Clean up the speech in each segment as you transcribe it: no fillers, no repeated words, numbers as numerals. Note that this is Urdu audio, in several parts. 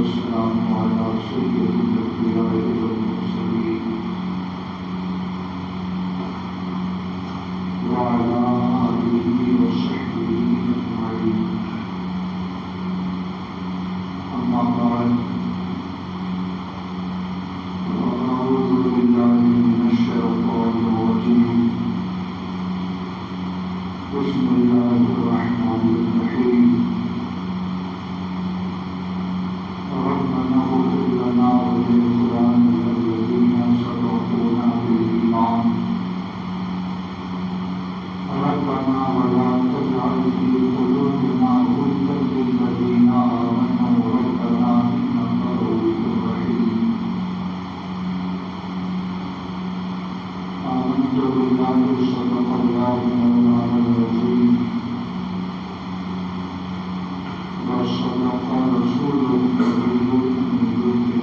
والسلام على سيد الأنبياء والمرسلين وعلى آله وصحبه أجمعين. أما بعد، أعوذ بالله من الشيطان الرجيم. بسم الله الرحمن الرحيم. ربنا اغفر لنا ولإخواننا الذين سبقونا بالإيمان. ربنا ولا تجعل في قلوبنا غلا للذين آمنوا ربنا إنك رؤوف رحيم. آمنت بالله صدق الله مولانا العظيم وصدق رسوله النبي الأمي.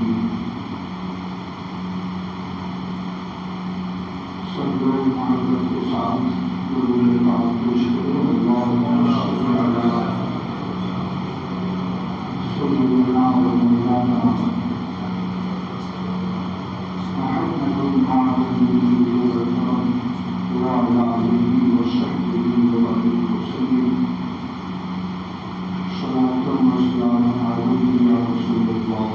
صلوا محبت کے ساتھ درود پاک پیش کرو. اللهم صل على سيدنا ومولانا محمد وعلى آله وصحبه وسلم. صلاة وسلام عليك يا رسول الله.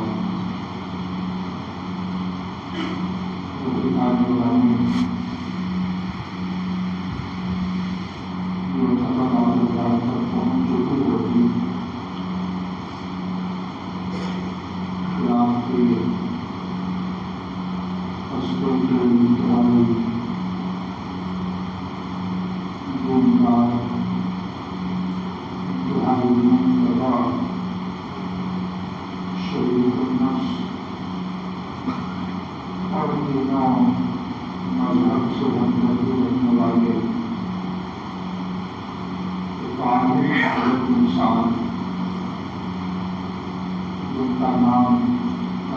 جن کا نام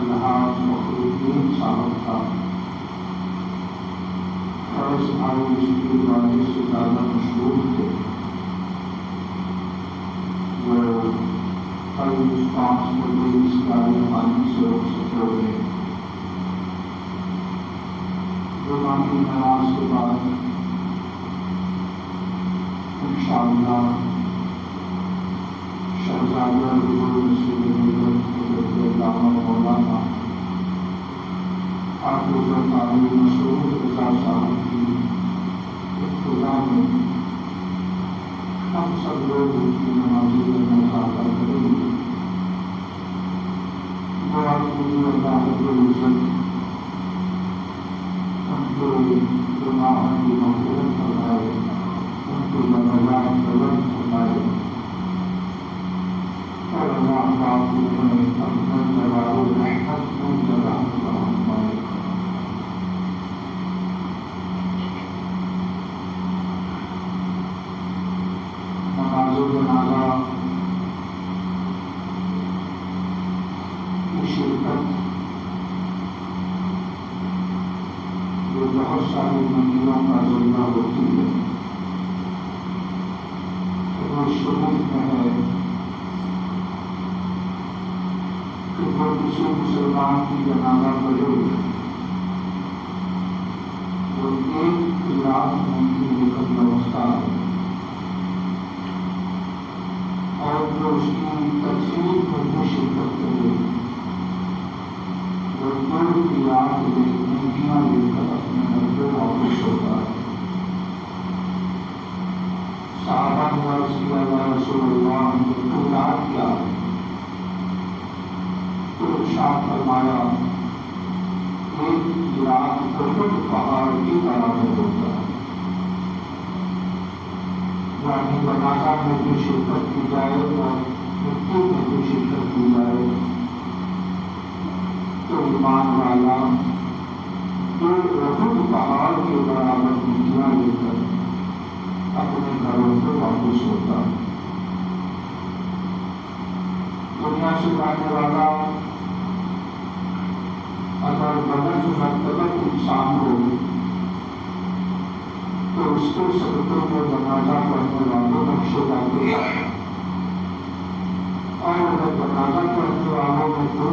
الحاج مخلوقین صاحب تھا، فرض بھائی اس کی واضح سے زیادہ مشہور تھے. وہ ہر ہندوستان میں کوئی اسلامی خانی سے سفر ہوئے. روزانہ نماز کے بعد انشاءاللہ شہزادہ مسجد مولانا حافظ قاری مسعود رضا صاحب کی ابتدا میں ہم سب لوگ ان کی نمازی میں مطالعہ کریں گے. دعا کیجیے اللہ رب العزت ان کے گناہوں کی مغفرت فرمائے، ان کے درجات بلند فرمائے، اور اللہ پاک انہیں اپنے جلال و رحمت میں جگہ فرمائے. نماز جنازہ کی شرکت یہ بہت ساری منزلوں کا ذریعہ ہوتی ہے. وہ شروع میں ہے کہ وہ کسی مسلمان کی جنازہ پڑھے وہ ایک رات میں کی لیکن ویوستھا ہے، اور جو اس کی تقسیم میں بھی شرکت کرے وہ دور کی یاد نیکیاں لے کر اپنے گھر پہ واپس ہوتا ہے. صحابہ نے عرض کیا یا رسول اللہ ہم نے تو یاد کیا ہے؟ تو ارشاد فرمایا ایک رات بہت پہاڑ کی طرح میں ہوتا ہے. یعنی جنازہ میں بھی شرکت کی جائے اور مٹی میں بھی شرکت کی جائے تو ایمان والا احد پہاڑ کے برابر نیکیاں لے کر اپنے گھروں سے واپس ہوتا ہے. دنیا سے جانے والا اگر بدن مرتبہ انسان ہو تو اس کے صدقوں میں جنازہ پڑھنے والوں بخشے جاتے ہیں، اور اگر جنازہ پڑھنے والوں میں دو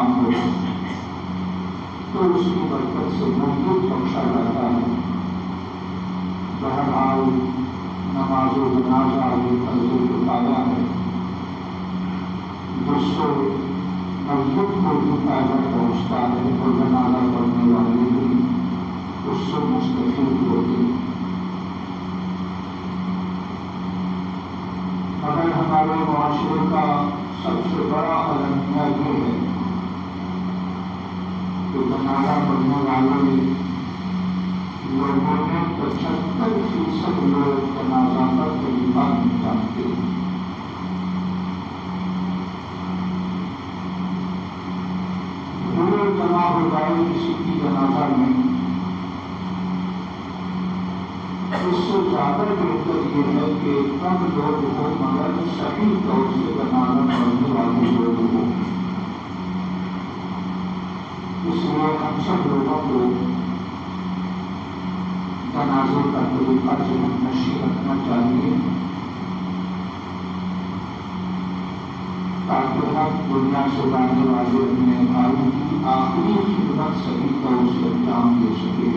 کام ہو تو اس کی برکت سے موجود بخشا جاتا ہے۔ بہرحال نماز و جنازہ یہ فضل کو پایا ہے جس سے مسجد کو بھی فائدہ پہنچتا ہے اور جنازہ پڑھنے والے بھی اس سے مستفید ہوتے ہیں۔ مگر ہمارے معاشرے کا سب سے بڑا المیہ یہ ہے کہ جنازہ پڑھنے والے لوگوں میں 75% لوگ جنازہ کا طریقہ نہیں جانتے۔ بھیڑ جمع ہو جائے کسی کی جنازہ میں، اس سے زیادہ بہتر یہ ہے کہ کم لوگ ہو مگر صحیح طور سے جنازہ پڑھنے والے لوگ ہوں۔ اس لیے ہم سب لوگوں کو جنازے کا طریقہ ذہن نشیں رکھنا چاہیے تاکہ ہم دنیا سے جانے والے اپنے بھائی کی آخری خدمت صحیح طور سے انجام دے سکے۔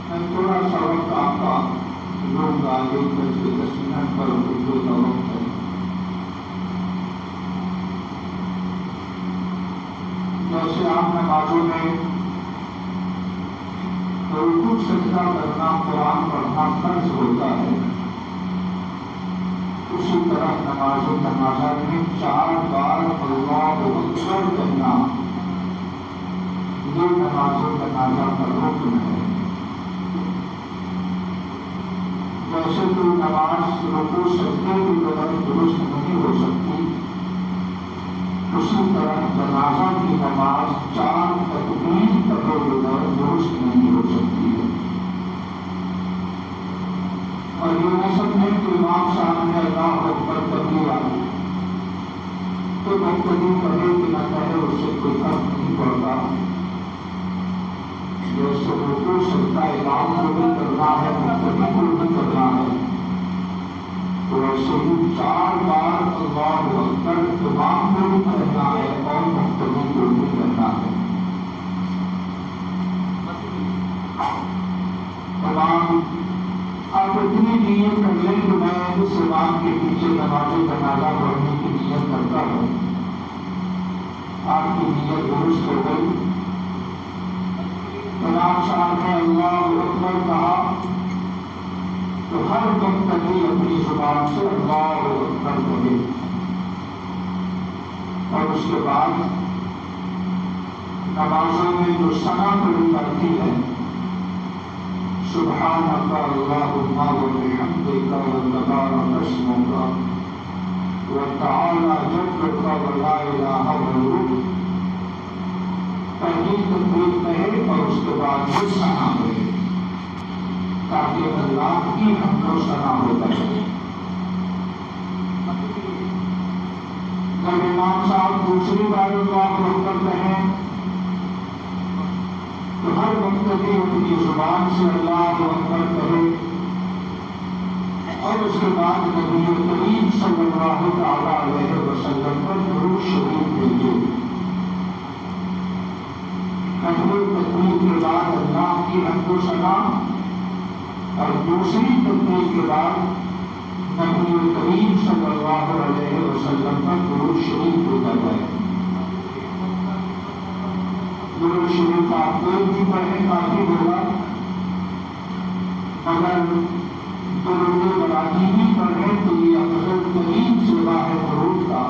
میں تھوڑا سا وقت آپ کا لوں گا، 1:10 پر اردو کا وقت ہے۔ جیسے عام نمازوں میں رکوع سجدہ کرنا، قرآن پڑھنا فرض ہوتا ہے، اسی طرح نماز و جنازہ میں 4 بار اللہ اکبر کہنا یہ نماز و جنازہ کا رکن ہے۔ جیسے کوئی نماز رکوع سجدے کے بغیر درست نہیں ہو سکتی، اسی طرح جنازہ کی نماز 4 تکبیر پڑھے بغیر درست نہیں ہو سکتی ہے۔ اور یہ نہ سمجھیں کہ امام صاحب نے اللہ اکبر کر دیا تو مقتدی پڑھے کہ نہ کہے اس سے کوئی فرق نہیں پڑتا۔ جیسے رکوع سجدہ امام کو بھی کرنا ہے، مقتدی کو بھی کرنا ہے، تو ایسے ہی 4 بار اللہ اکبر امام کو بھی کہنا ہے اور مقتدی کو بھی کہنا ہے۔ تمام آپ اتنی نیت کر لیں کہ میں اس امام کے پیچھے نماز جنازہ پڑھنے کی نیت کرتا ہوں، آپ کی نیت درست ہو گئی۔ امام صاحب نے اللہ اکبر کہا تو ہر مقتدی اپنی زبان سے اللہ اکبر کہے، اور اس کے بعد نمازوں میں جو ثنا پڑھی جاتی ہے، سبحانک اللہم وبحمدک وتبارک اسمک وتعالی جدک ولا الہ غیرک، پہلی تکبیر کہے اور اس کے بعد یہ ثنا پڑھے تاکہ اللہ کی حمد و ثنا ہوتا ہے۔ جب امام صاحب دوسری بار اللہ اکبر کہیں تو ہر مقتدی اپنی زبان سے اللہ اکبر کہے اور اس کے بعد نبی کریم صلی اللہ تعالی علیہ وسلم پر درود شریف بھیجے۔ پہلے تکبیر کے بعد اللہ کی حمد و ثنا اور دوسری تکبیر کے بعد نبی کریم صلی اللہ علیہ وسلم پر درود شریف بھیجا جائے۔ درود شریف آپ کوئی بھی پڑھیں کافی ہوگا، مگر درود ابراہیمی پڑھیں تو یہ افضل ترین صیغہ ہے درود کا،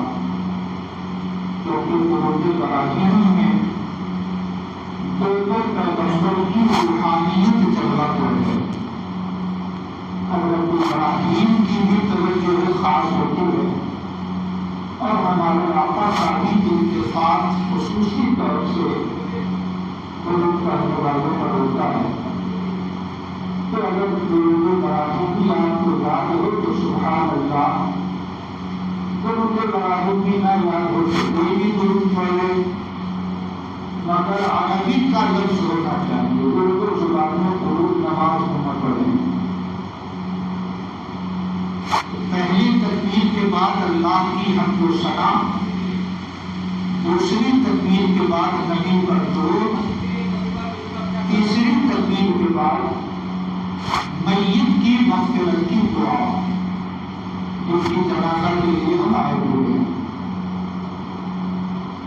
کیونکہ درود ابراہیمی میں دو پیغمبر کی روحانیت ضرورت ہے۔ حضرت ابراہیم کی بھی توجہ خاص ہوتی ہے اور ہمارے آقا صاحب کی اتفاق خصوصی طور سے درود پڑھنے والوں پر ہوتا ہے۔ تو اگر درود ابراہیمی آپ کو یاد ہو تو سبحان اللہ، درود ابراہیمی نہ یاد ہو تو کوئی بھی درود پڑھے، مگر عربی کا لفظ ہونا چاہیے، اردو زبان میں درود نماز میں نہ پڑھیں۔ پہلی تکبیر کے بعد اللہ کی حمد و ثنا، دوسری تکبیر کے بعد نبی پر درود، تیسری تکبیر کے بعد میت کی مغفرت کی دعا جس کی جنازہ کے لیے ہم آئے ہوئے ہیں۔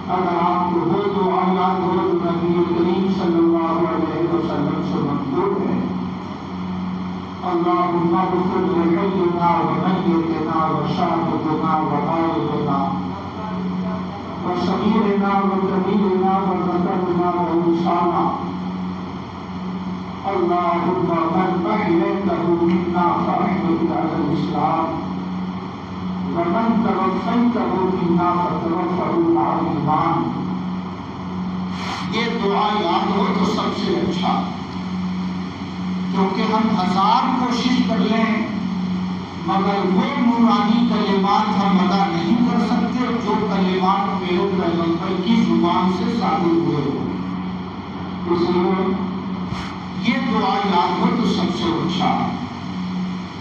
اگر آپ کو وہ دعا یاد ہو تو نبی کریم صلی اللہ علیہ وسلم سے منظور ہے، اللہم اغفر لحینا ومیتنا وشاہدنا وغائبنا وصغیرنا وکبیرنا وذکرنا وانثانا، اللہم من احییتہ منا فاحیہ علی الاسلام ومن توفیتہ منا فتوفہ علی الایمان۔ یہ دعا یاد ہو تو سب سے اچھا، کیونکہ ہم 1000 کوشش کر لیں مگر وہ نورانی کلمات ہم ادا نہیں کر سکتے جو کلمات میرے پیغمبر کی زبان سے صادر ہوئے ہو۔ اس لیے یہ دعا یاد ہو تو سب سے اچھا،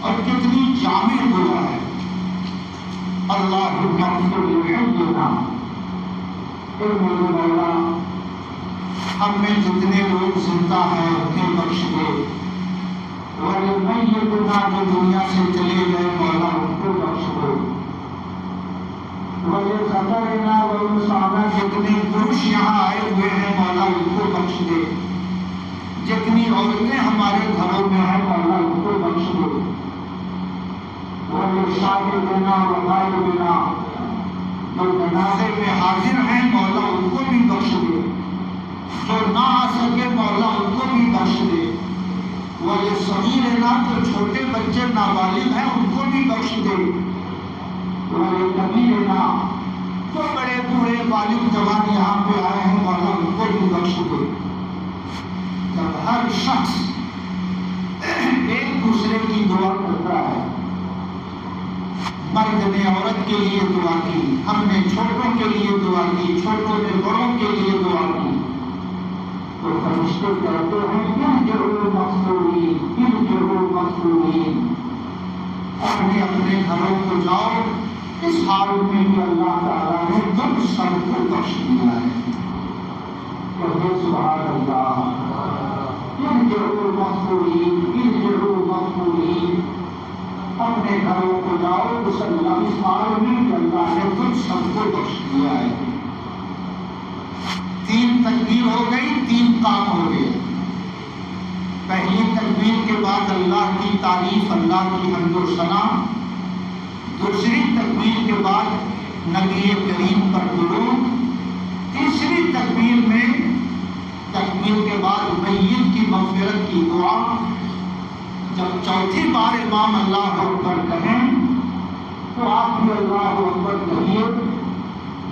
اور کتنی جامع دعا ہے۔ اللہم اغفر لحینا، اے میرے مولا ہم میں جتنے لوگ زندہ ہیں انہیں بخش دے، وَلِمَيِّتُنَا جو دنیا سے چلے گئے مولا ان کو بخش دو، وَلِذَكَرِنَا وَأُنثَانَا جتنے پروش یہاں آئے ہوئے ہیں مولا ان کو بخش دے، جتنی عورتیں ہمارے گھروں میں ہیں مولا ان کو بخش دے، وَلِشَاهِدِنَا وَغَائِبِنَا جو جنازے میں حاضر ہیں مولا ان کو بھی بخش دے، جو نہ آ سکے مولا ان کو بھی بخش دے، وَلِصَغِيرِنَا جو چھوٹے بچے نابالغ ہیں ان کو بھی بخش دے، وَلِكَبِيرِنَا جو بڑے بوڑھے بالغ جوان یہاں پہ آئے ہیں مولا ان کو بھی بخش دے۔ جب ہر شخص ایک دوسرے کی دعا کرتا ہے، مرد نے عورت کے لیے دعا کی، ہم نے چھوٹوں کے لیے دعا کی، چھوٹوں نے بڑوں کے لیے دعا کی، تو فرشتے کہتے ہیں ارجعوا مغفورین ارجعوا مغفورین، اپنے اپنے گھروں کو جاؤ، اس حال میں بھی اللہ تعالیٰ نے تم سب کو بخش دیا ہے۔ کہتے سبحان اللہ، ارجعوا مغفورین ارجعوا مغفورین، اپنے گھروں کو جاؤ اس اللہ اس حال میں بھی اللہ نے تم سب کو بخش دیا ہے۔ 3 تکبیر ہو گئی، 3 کام ہو گئے۔ پہلی تکبیر کے بعد اللہ کی تعریف، اللہ کی حمد و ثنا، دوسری تکبیر کے بعد نبی کریم پر درود، تیسری تکبیر میں تکبیر کے بعد میت کی مغفرت کی دعا، جب چوتھی بار امام اللہ اکبر کہیں تو آپ بھی اللہ اکبر کہیے،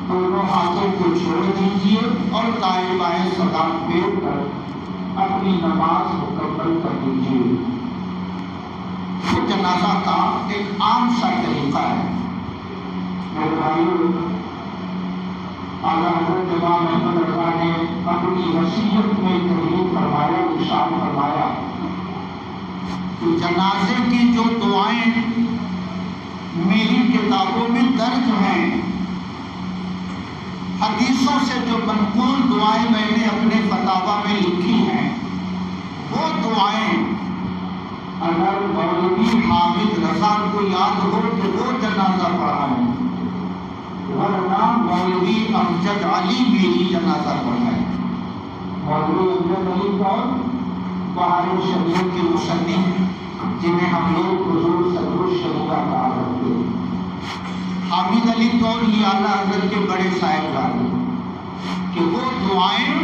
دونوں ہاتھوں کو چھوڑ دیجیے اور دائیں بائیں سلام پھیر کر اپنی نماز مکمل کر دیجیے۔ یہ جنازہ کا ایک عام سا طریقہ ہے۔ میرے بھائیو، اعلیٰ حضرت امام احمد رضا نے اپنی وصیت میں تحریر فرمایا، ارشاد فرمایا کہ جنازے کی جو دعائیں میری کتابوں میں درج ہیں، حدیثوں سے جو منقول دعائیں میں نے اپنے فتاویٰ میں لکھی ہیں، وہ دعائیں اگر مولوی حامد رضا کو یاد ہو تو وہ جنازہ پڑھائیں، ورنہ مولوی امجد علی میری جنازہ پڑھائیں۔ مولوی امجد علی کون؟ بہار شریعت کے مصنف جنہیں ہم لوگ حضور صدر الشریعہ کہا کرتے ہیں۔ حامد علی کون؟ یہ اعلیٰ حضرت کے بڑے صاحبزادے، کہ وہ دعائیں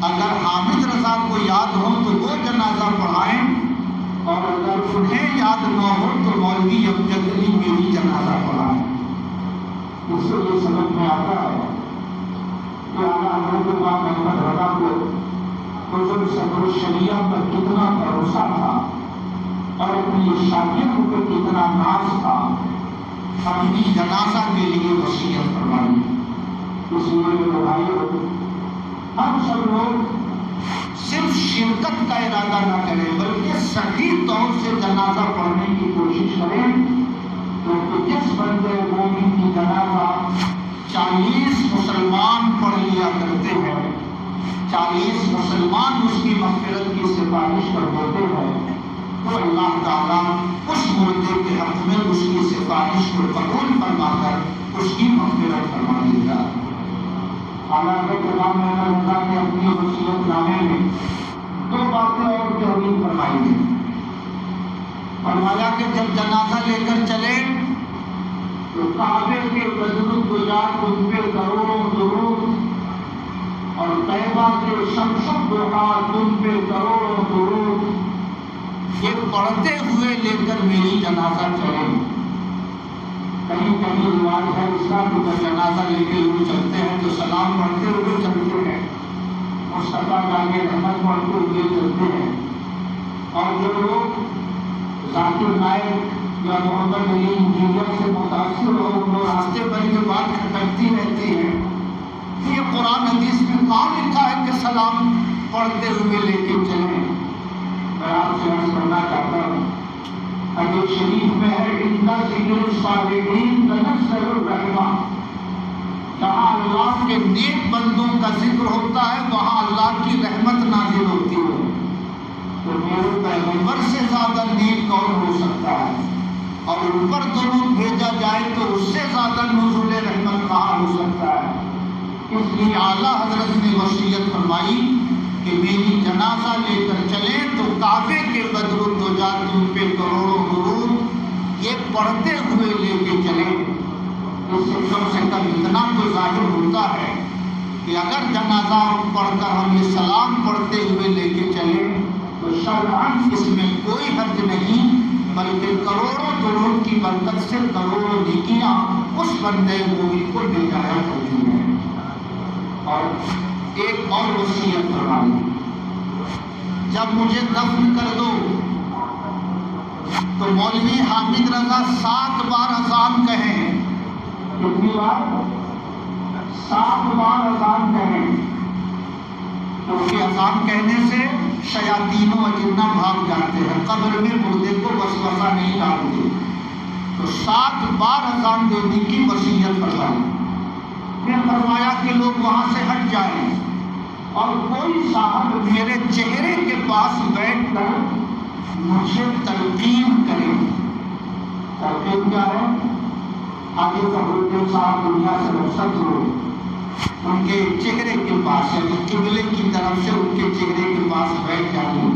اگر حامد رضا کو یاد ہو تو وہ جنازہ پڑھائیں، اور اگر انہیں یاد نہ ہو تو مولوی امجد علی میری جنازہ پڑھائیں۔ اس سے یہ سمجھ میں آتا ہے کہ اعلیٰ حضرت امام احمد رضا کو حضور صدر الشریعہ پر کتنا بھروسہ تھا اور اپنی شاگرد پر کتنا ناز تھا، اپنی جنازہ کے لیے وصیت فرمائی۔ اس لیے میرے بھائیو، ہم سب لوگ صرف شرکت کا ارادہ نہ کریں بلکہ صحیح طور سے جنازہ پڑھنے کی کوشش کریں، کیونکہ جس بندے 40 مسلمان پڑھ لیا کرتے ہیں، 40 مسلمان اس کی مغفرت کی سفارش کر دیتے ہیں، تو اللہ تعالیٰ اس مردے کے حق میں اس کی سفارش کو قبول فرما کر اس کی مغفرت فرما دے گا۔ حالانکہ امام احمد رضا نے اپنی وصیت نامے میں 2 باتیں اور تحریر فرمائی ہیں۔ فرمایا کہ جب جنازہ لے کر چلے تو کعبے کے بدرود گزار ان پہ کروڑوں درود، اور طیبہ کے شمس الضحیٰ ان پہ کروڑوں درود، یہ پڑھتے ہوئے لے کر میری جنازہ چلے۔ کہیں کہیں رواج ہے اس کا کہ جب جنازہ لے کے لوگ چلتے ہیں تو سلام پڑھتے ہوئے چلتے ہیں، مصطفیٰ کا یہ رحمت پڑھتے ہوئے چلتے ہیں، اور جو لوگ ذاکر نائک یا محمد علی انجینئر سے متاثر ہو وہ راستے پر یہ بات کھٹکتی رہتی ہے۔ یہ قرآن حدیث میں کہاں لکھا ہے کہ سلام پڑھتے ہوئے لے کے چلیں؟ میں آپ سے عرض کرنا چاہتا ہوں، حدیث شریف میں ہے عند ذکر الصالحین تنزل الرحمہ، جہاں اللہ کے نیک بندوں کا ذکر ہوتا ہے وہاں اللہ کی رحمت نازل ہوتی ہے۔ تو میرے پیغمبر سے زیادہ نیک کون ہو سکتا ہے؟ اور ان پر درود بھیجا جائے تو اس سے زیادہ نزول رحمت کہاں ہو سکتا ہے؟ اس لیے اعلیٰ حضرت نے وصیت فرمائی کہ میری جنازہ لے کر چلے تو کعبے کے بدرود گزار ان پہ کروڑوں درود یہ پڑھتے ہوئے لے کے چلے۔ اس سے کم اتنا تو ظاہر ہوتا ہے کہ اگر جنازہ پڑھ کر ہم یہ سلام پڑھتے ہوئے لے کے چلے تو شرعاً اس میں کوئی حرج نہیں، بلکہ کروڑوں درود کی برکت سے کروڑوں نیکیاں اس بندے مومن کو مل جایا کرتی ہیں۔ اور ایک اور وصیت فرمائی، جب مجھے دفن کر دو تو مولوی حامد رضا 7 بار اذان کہیں۔ کتنی بار؟ 7 بار اذان کہیں، کیونکہ اذان کہنے سے شیاطین و جنہ بھاگ جاتے ہیں، قبر میں مردے کو وسوسہ نہیں ڈالتے۔ تو 7 بار اذان دینے کی وصیت فرمائی۔ میں فرمایا کہ لوگ وہاں سے ہٹ جائیں اور کوئی صاحب میرے چہرے کے پاس بیٹھ کر مجھے تلقین کرے۔ تلقین کیا ہے؟ آگے فخرالدین صاحب دنیا سے رخصت ہوئے، ان کے چہرے کے پاس یعنی قبلے کی طرف سے ان کے چہرے کے پاس بیٹھ جائیں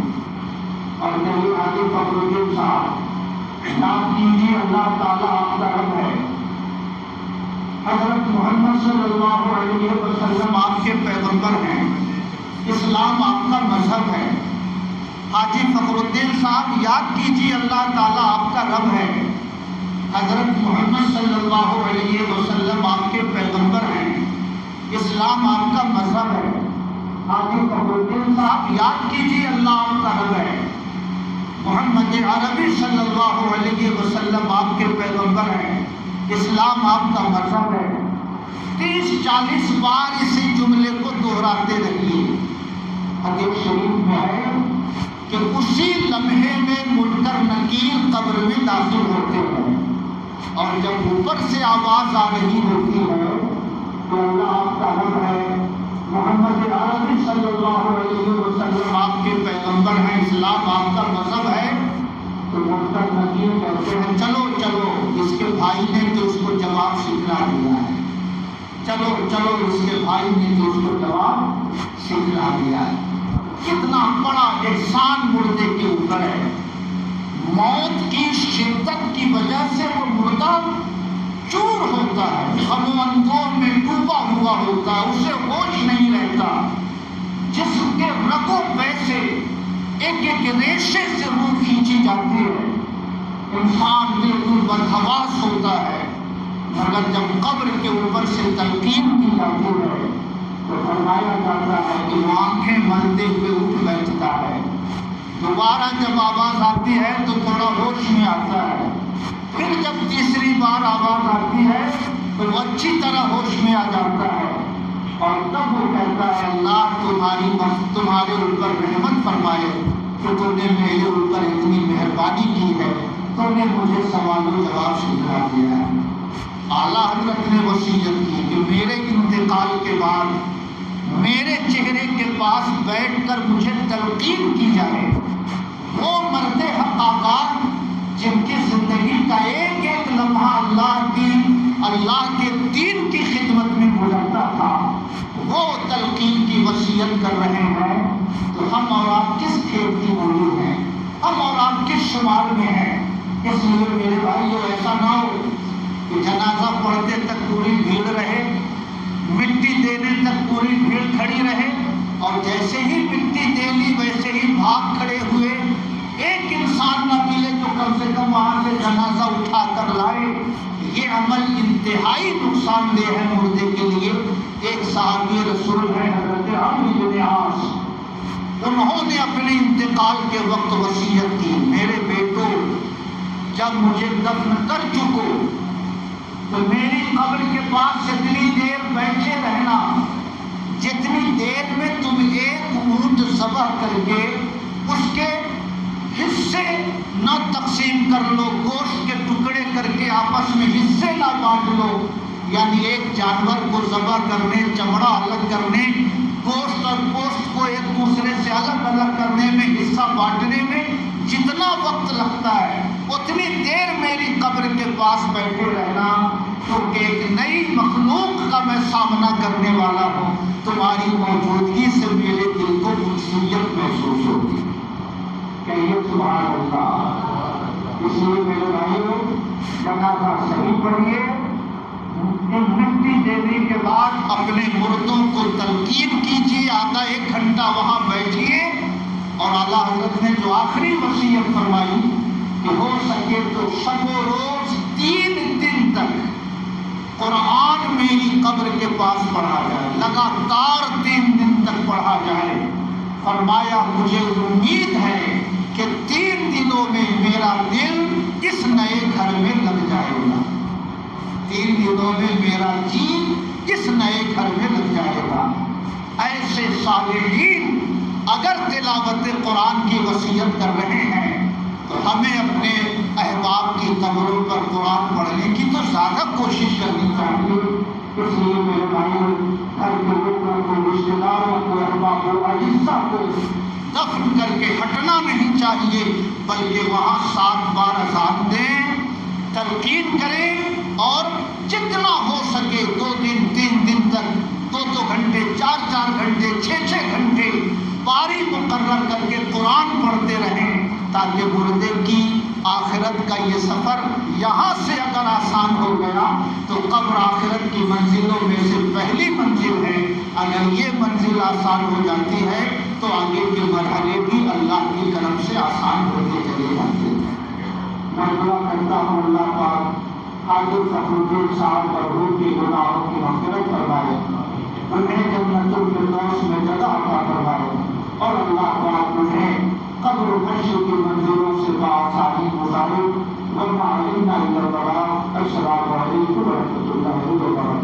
اور کہیے آگے فخرالدین صاحب یاد کیجیے اللہ تعالیٰ آپ کا رب ہے، حضرت محمد صلی اللہ علیہ وسلم آپ کے پیغمبر ہیں، اسلام آپ کا مذہب ہے۔ حاجی فخرالدین صاحب یاد کیجیے اللہ تعالیٰ آپ کا رب ہے، حضرت محمد صلی اللہ علیہ وسلم آپ کے پیغمبر ہیں، اسلام آپ کا مذہب ہے۔ حاجی فخرالدین صاحب یاد کیجیے اللہ آپ کا رب ہے، محمد عربی صلی اللہ علیہ وسلم آپ کے پیغمبر ہیں، اسلام آپ کا مذہب ہے۔ 30-40 بار اسی جملے کو دہراتے رہیے۔ حدیث شریف میں ہے کہ اسی لمحے میں منکر نکیر قبر میں داخل ہوتے ہیں، اور جب اوپر سے آواز آ رہی ہوتی ہے تو اللہ آپ کا رب ہے، محمد عربی صلی اللہ علیہ وسلم آپ کے پیغمبر ہیں، اسلام آپ کا مذہب ہے، تو منکر نکیر کہتے ہیں چلو چلو اس کے بھائی نے تو اس کو جواب سکھلا دیا ہے، چلو چلو اس کے بھائی نے تو اس کو جواب سکھلا دیا ہے۔ کتنا بڑا احسان مردے کے اوپر ہے، موت کی شدت کی وجہ سے وہ مردہ چور ہوتا ہے، غم و اندوہ میں ڈوبا ہوا ہوتا ہے، اسے ہوش نہیں رہتا، جسم کے رگوں پہ سے ایک ایک ریشے سے روح کھینچی جاتی ہے، انسان بالکل بدحواس ہوتا ہے، مگر جب قبر کے اوپر سے تلقین کی جاتی ہے تو فرمایا جاتا ہے کہ وہ آنکھیں ملتے ہوئے اٹھ بیٹھتا ہے، دوبارہ جب آواز آتی ہے تو تھوڑا ہوش میں آتا ہے، پھر جب تیسری بار آواز آتی ہے تو وہ اچھی طرح ہوش میں آ جاتا ہے، اور تب وہ کہتا ہے اللہ تمہارے اوپر رحمت فرمائے کہ تم نے میرے اوپر اتنی مہربانی کی ہے، تم نے مجھے سوال و جواب سکھلا دیا ہے۔ اعلیٰ حضرت نے وصیت کی کہ میرے انتقال کے بعد میرے چہرے کے پاس بیٹھ کر مجھے تلقین کی جائے۔ وہ مرد حق آقا جن کی زندگی کا ایک ایک لمحہ اللہ کے دین کی خدمت میں گزرتا تھا، وہ تلقین کی وصیت کر رہے ہیں، تو ہم اور آپ کس کھیت کی مولی ہیں، ہم اور آپ کس شمار میں ہیں۔ اس لیے میرے بھائیو ایسا نہ ہو کہ جنازہ پڑھتے تک پوری بھیڑ رہے، مٹی دینے تک پوری بھیڑ کھڑی رہے، اور جیسے ہی مٹی دے لی ویسے ہی بھاگ کھڑے ہوئے، ایک انسان نہ ملے جو کم سے کم وہاں سے جنازہ اٹھا کر لائے۔ یہ عمل انتہائی نقصان دہ ہے مردے کے لیے۔ ایک صحابی رسول ہے حضرت عمرو بن عاص، انہوں نے اپنے انتقال کے وقت وصیت کی، میرے بیٹو جب مجھے دفن کر چکو تو میری قبر کے پاس اتنی دیر بیٹھے رہنا جتنی دیر میں تم ایک اونٹ ذبح کر کے اس کے حصے نہ تقسیم کر لو، گوشت کے ٹکڑے کر کے آپس میں حصے نہ بانٹ لو، یعنی ایک جانور کو ذبح کرنے، چمڑا الگ کرنے، گوشت اور گوشت کو ایک دوسرے سے الگ الگ کرنے میں، حصہ بانٹنے میں جتنا وقت لگتا ہے اتنی دیر میری قبر کے پاس بیٹھے رہنا، کیونکہ ایک نئی مخلوق کا میں سامنا کرنے والا ہوں، تمہاری موجودگی سے میرے دل کو انسیت محسوس ہوگی۔ کہیے سبحان اللہ۔ اس لیے میرے بھائیوں جنازہ صحیح پڑھیے، مٹی دینے کے بعد اپنے مردوں کو تلقین کیجیے، آدھا ایک گھنٹہ وہاں بیٹھیے، اور اعلیٰ حضرت نے جو آخری وصیت فرمائی کہ ہو سکے تو شب و روز 3 دن تک قرآن میری قبر کے پاس پڑھا جائے، لگاتار 3 دن تک پڑھا جائے۔ فرمایا مجھے امید ہے کہ 3 دنوں میں میرا دل اس نئے گھر میں لگ جائے گا، 3 دنوں میں میرا جی اس نئے گھر میں لگ جائے گا۔ ایسے صالحین اگر تلاوت قرآن کی وصیت کر رہے ہیں تو ہمیں اپنے احباب کی قبروں پر قرآن پڑھنے کی تو زیادہ کوشش کرنی چاہیے۔ اس لیے میرے بھائیوں ہر لوگوں کو، رشتے داروں کو، احباب و اعزاء کو دفن کر کے ہٹنا نہیں چاہیے، بلکہ وہاں 7 بار اذان دیں، تلقین کریں، اور جتنا ہو سکے 2 دن 3 دن تک 2 گھنٹے 4 گھنٹے 6 گھنٹے باری مقرر کر کے قرآن پڑھتے رہیں، تاکہ مردے کی آخرت کا یہ سفر یہاں سے اگر آسان ہو گیا تو قبر آخرت کی منزلوں میں سے پہلی منزل ہے۔ اگر یہ منزل آسان ہو جاتی ہے تو آگے کے مرحلے بھی اللہ کی کرم سے آسان ہوتے چلے جاتے ہیں۔ میں دعا کرتا ہوں اللہ پاک حاجی فخرالدین صاحب مرحوم کے گناہوں کی مغفرت فرمائے، انہیں جنت الفردوس میں جگہ عطا فرمائے، اور اللہ پاک انہیں قبر و حشر کی منزلوں سے بآسانی گزارے۔ وما علینا الا البلاغ۔ السلام علیکم ورحمۃ اللہ وبرکاتہ۔